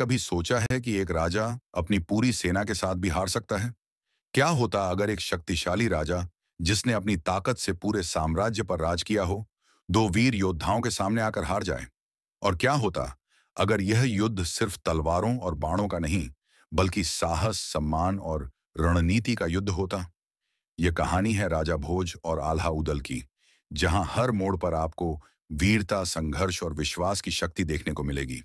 कभी सोचा है कि एक राजा अपनी पूरी सेना के साथ भी हार सकता है? क्या होता अगर एक शक्तिशाली राजा, जिसने अपनी ताकत से पूरे साम्राज्य पर राज किया हो, दो वीर योद्धाओं के सामने आकर हार जाए? और क्या होता अगर यह युद्ध सिर्फ तलवारों और बाणों का नहीं, बल्कि साहस, सम्मान और रणनीति का युद्ध होता? यह कहानी है राजा भोज और आल्हा उदल की, जहां हर मोड़ पर आपको वीरता, संघर्ष और विश्वास की शक्ति देखने को मिलेगी।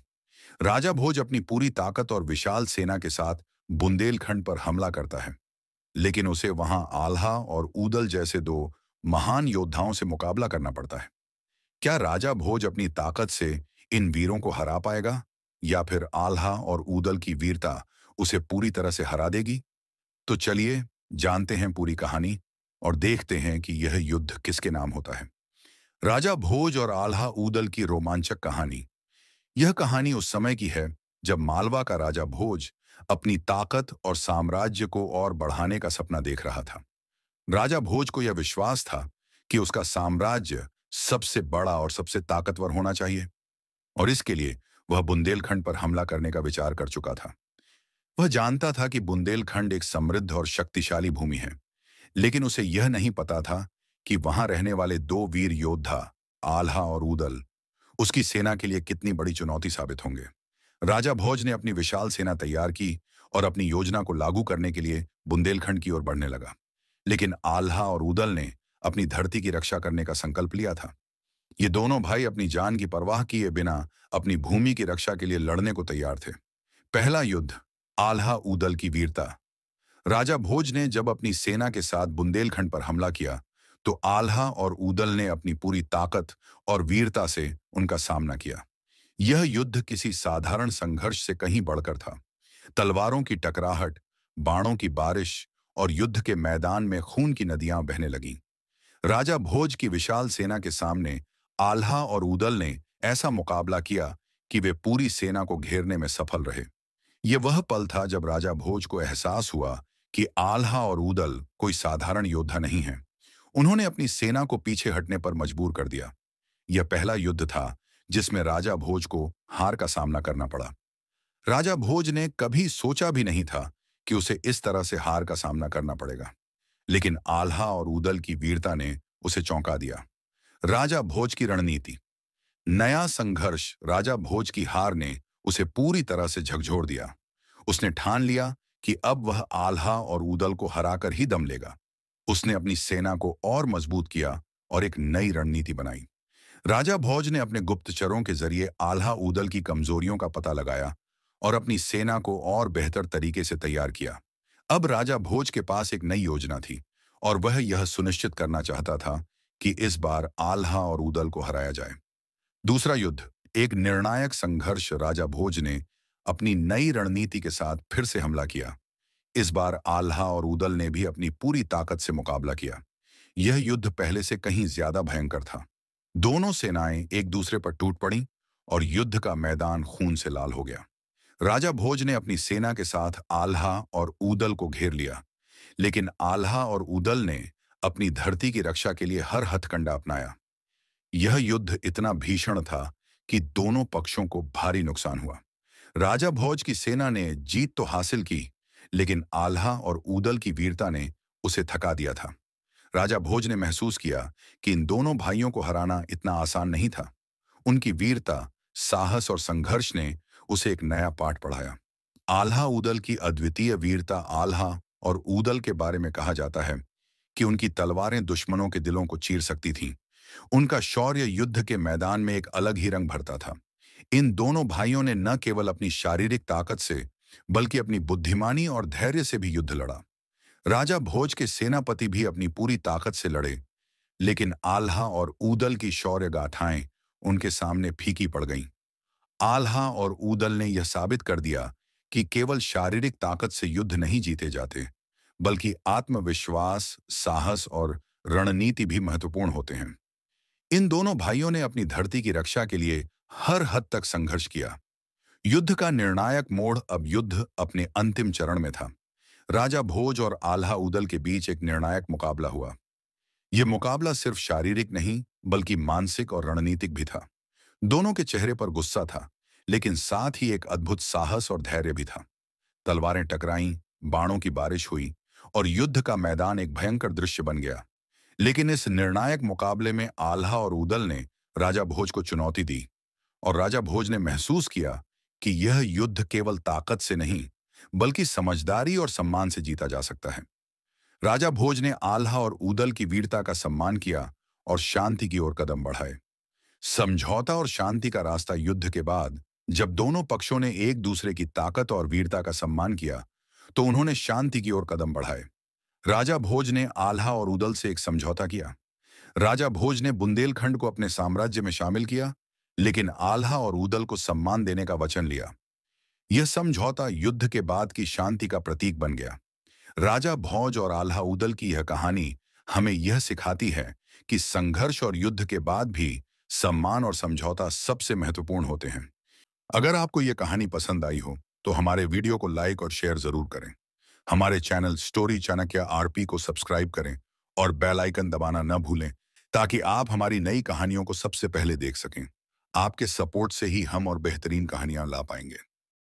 राजा भोज अपनी पूरी ताकत और विशाल सेना के साथ बुंदेलखंड पर हमला करता है, लेकिन उसे वहां आल्हा और ऊदल जैसे दो महान योद्धाओं से मुकाबला करना पड़ता है। क्या राजा भोज अपनी ताकत से इन वीरों को हरा पाएगा, या फिर आल्हा और ऊदल की वीरता उसे पूरी तरह से हरा देगी? तो चलिए जानते हैं पूरी कहानी और देखते हैं कि यह युद्ध किसके नाम होता है। राजा भोज और आल्हा ऊदल की रोमांचक कहानी। यह कहानी उस समय की है जब मालवा का राजा भोज अपनी ताकत और साम्राज्य को और बढ़ाने का सपना देख रहा था। राजा भोज को यह विश्वास था कि उसका साम्राज्य सबसे बड़ा और सबसे ताकतवर होना चाहिए, और इसके लिए वह बुंदेलखंड पर हमला करने का विचार कर चुका था। वह जानता था कि बुंदेलखंड एक समृद्ध और शक्तिशाली भूमि है, लेकिन उसे यह नहीं पता था कि वहां रहने वाले दो वीर योद्धा, आल्हा और ऊदल, उसकी सेना के लिए कितनी बड़ी चुनौती साबित होंगे। राजा भोज ने अपनी विशाल सेना तैयार की और अपनी योजना को लागू करने के लिए बुंदेलखंड की ओर बढ़ने लगा। लेकिन आल्हा और ऊदल ने अपनी धरती की रक्षा करने का संकल्प लिया था। ये दोनों भाई अपनी जान की परवाह किए बिना अपनी भूमि की रक्षा के लिए लड़ने को तैयार थे। पहला युद्ध, आल्हा ऊदल की वीरता। राजा भोज ने जब अपनी सेना के साथ बुंदेलखंड पर हमला किया, तो आल्हा और ऊदल ने अपनी पूरी ताकत और वीरता से उनका सामना किया। यह युद्ध किसी साधारण संघर्ष से कहीं बढ़कर था। तलवारों की टकराहट, बाणों की बारिश और युद्ध के मैदान में खून की नदियां बहने लगीं। राजा भोज की विशाल सेना के सामने आल्हा और ऊदल ने ऐसा मुकाबला किया कि वे पूरी सेना को घेरने में सफल रहे। यह वह पल था जब राजा भोज को एहसास हुआ कि आल्हा और ऊदल कोई साधारण योद्धा नहीं है। उन्होंने अपनी सेना को पीछे हटने पर मजबूर कर दिया। यह पहला युद्ध था जिसमें राजा भोज को हार का सामना करना पड़ा। राजा भोज ने कभी सोचा भी नहीं था कि उसे इस तरह से हार का सामना करना पड़ेगा, लेकिन आल्हा और ऊदल की वीरता ने उसे चौंका दिया। राजा भोज की रणनीति। नया संघर्ष, राजा भोज की हार ने उसे पूरी तरह से झकझोर दिया। उसने ठान लिया कि अब वह आल्हा और ऊदल को हराकर ही दम लेगा। उसने अपनी सेना को और मजबूत किया और एक नई रणनीति बनाई। राजा भोज ने अपने गुप्तचरों के जरिए आल्हा ऊदल की कमजोरियों का पता लगाया और अपनी सेना को और बेहतर तरीके से तैयार किया। अब राजा भोज के पास एक नई योजना थी, और वह यह सुनिश्चित करना चाहता था कि इस बार आल्हा और ऊदल को हराया जाए। दूसरा युद्ध, एक निर्णायक संघर्ष। राजा भोज ने अपनी नई रणनीति के साथ फिर से हमला किया। इस बार आल्हा और ऊदल ने भी अपनी पूरी ताकत से मुकाबला किया। यह युद्ध पहले से कहीं ज्यादा भयंकर था। दोनों सेनाएं एक दूसरे पर टूट पड़ीं और युद्ध का मैदान खून से लाल हो गया। राजा भोज ने अपनी सेना के साथ आल्हा और ऊदल को घेर लिया, लेकिन आल्हा और ऊदल ने अपनी धरती की रक्षा के लिए हर हथकंडा अपनाया। यह युद्ध इतना भीषण था कि दोनों पक्षों को भारी नुकसान हुआ। राजा भोज की सेना ने जीत तो हासिल की, लेकिन आल्हा और ऊदल की वीरता ने उसे थका दिया था। राजा भोज ने महसूस किया कि इन दोनों भाइयों को हराना इतना आसान नहीं था। उनकी वीरता, साहस और संघर्ष ने उसे एक नया पाठ पढ़ाया। आल्हा ऊदल की अद्वितीय वीरता। आल्हा और ऊदल के बारे में कहा जाता है कि उनकी तलवारें दुश्मनों के दिलों को चीर सकती थीं। उनका शौर्य युद्ध के मैदान में एक अलग ही रंग भरता था। इन दोनों भाइयों ने न केवल अपनी शारीरिक ताकत से, बल्कि अपनी बुद्धिमानी और धैर्य से भी युद्ध लड़ा। राजा भोज के सेनापति भी अपनी पूरी ताकत से लड़े, लेकिन आल्हा और ऊदल की शौर्य गाथाएं उनके सामने फीकी पड़ गईं। आल्हा और ऊदल ने यह साबित कर दिया कि केवल शारीरिक ताकत से युद्ध नहीं जीते जाते, बल्कि आत्मविश्वास, साहस और रणनीति भी महत्वपूर्ण होते हैं। इन दोनों भाइयों ने अपनी धरती की रक्षा के लिए हर हद तक संघर्ष किया। युद्ध का निर्णायक मोड़, अब युद्ध अपने अंतिम चरण में था। राजा भोज और आल्हा ऊदल के बीच एक निर्णायक मुकाबला हुआ। यह मुकाबला सिर्फ शारीरिक नहीं, बल्कि मानसिक और रणनीतिक भी था। दोनों के चेहरे पर गुस्सा था, लेकिन साथ ही एक अद्भुत साहस और धैर्य भी था। तलवारें टकराईं, बाणों की बारिश हुई और युद्ध का मैदान एक भयंकर दृश्य बन गया। लेकिन इस निर्णायक मुकाबले में आल्हा और उदल ने राजा भोज को चुनौती दी और राजा भोज ने महसूस किया कि यह युद्ध केवल ताकत से नहीं, बल्कि समझदारी और सम्मान से जीता जा सकता है। राजा भोज ने आल्हा और उदल की वीरता का सम्मान किया और शांति की ओर कदम बढ़ाए। समझौता और शांति का रास्ता युद्ध के बाद जब दोनों पक्षों ने एक दूसरे की ताकत और वीरता का सम्मान किया, तो उन्होंने शांति की ओर कदम बढ़ाए। राजा भोज ने आल्हा और उदल से एक समझौता किया। राजा भोज ने बुंदेलखंड को अपने साम्राज्य में शामिल किया, लेकिन आल्हा और उदल को सम्मान देने का वचन लिया। यह समझौता युद्ध के बाद की शांति का प्रतीक बन गया। राजा भोज और आल्हा उदल की यह कहानी हमें यह सिखाती है कि संघर्ष और युद्ध के बाद भी सम्मान और समझौता सबसे महत्वपूर्ण होते हैं। अगर आपको यह कहानी पसंद आई हो, तो हमारे वीडियो को लाइक और शेयर जरूर करें। हमारे चैनल स्टोरी चाणक्य आरपी को सब्सक्राइब करें और बेल आइकन दबाना न भूलें, ताकि आप हमारी नई कहानियों को सबसे पहले देख सकें। आपके सपोर्ट से ही हम और बेहतरीन कहानियां ला पाएंगे।